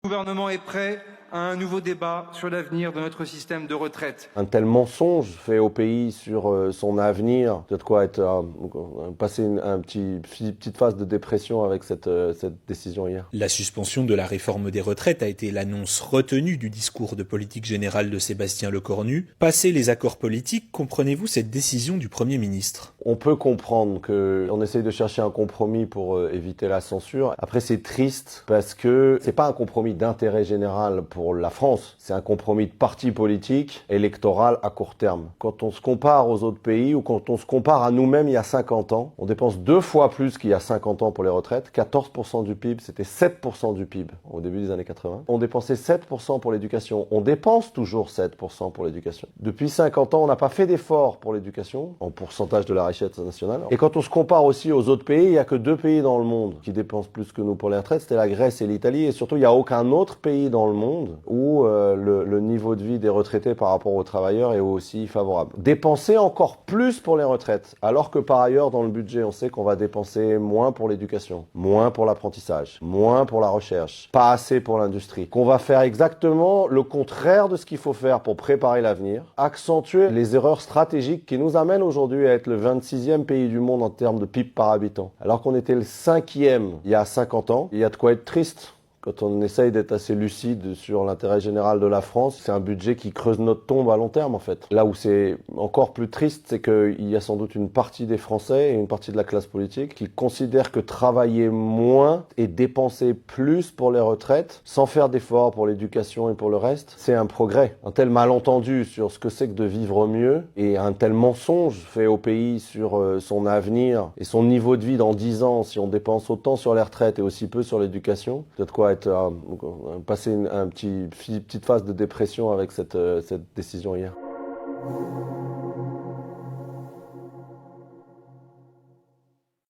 Le gouvernement est prêt à un nouveau débat sur l'avenir de notre système de retraite. Un tel mensonge fait au pays sur son avenir, peut-être quoi être passer une petite phase de dépression avec cette décision hier. La suspension de la réforme des retraites a été l'annonce retenue du discours de politique générale de Sébastien Lecornu. Passé les accords politiques, comprenez-vous cette décision du Premier ministre ? On peut comprendre qu'on essaye de chercher un compromis pour éviter la censure. Après, c'est triste parce que c'est pas un compromis d'intérêt général pour la France. C'est un compromis de parti politique électoral à court terme. Quand on se compare aux autres pays ou quand on se compare à nous-mêmes il y a 50 ans, on dépense 2 fois plus qu'il y a 50 ans pour les retraites. 14% du PIB, c'était 7% du PIB au début des années 80. On dépensait 7% pour l'éducation. On dépense toujours 7% pour l'éducation. Depuis 50 ans, on n'a pas fait d'efforts pour l'éducation en pourcentage de la richesse nationale. Et quand on se compare aussi aux autres pays, il n'y a que 2 pays dans le monde qui dépensent plus que nous pour les retraites. C'était la Grèce et l'Italie. Et surtout, il n'y a aucun autre pays dans le monde où le niveau de vie des retraités par rapport aux travailleurs est aussi favorable. Dépenser encore plus pour les retraites, alors que par ailleurs, dans le budget, on sait qu'on va dépenser moins pour l'éducation, moins pour l'apprentissage, moins pour la recherche, pas assez pour l'industrie. Qu'on va faire exactement le contraire de ce qu'il faut faire pour préparer l'avenir, accentuer les erreurs stratégiques qui nous amènent aujourd'hui à être le 26e pays du monde en termes de PIB par habitant. Alors qu'on était le 5e il y a 50 ans, il y a de quoi être triste. Quand on essaye d'être assez lucide sur l'intérêt général de la France, c'est un budget qui creuse notre tombe à long terme en fait. Là où c'est encore plus triste, c'est qu'il y a sans doute une partie des Français et une partie de la classe politique qui considèrent que travailler moins et dépenser plus pour les retraites, sans faire d'efforts pour l'éducation et pour le reste, c'est un progrès. Un tel malentendu sur ce que c'est que de vivre mieux et un tel mensonge fait au pays sur son avenir et son niveau de vie dans 10 ans si on dépense autant sur les retraites et aussi peu sur l'éducation, peut-être quoi passer une petite phase de dépression avec cette décision hier.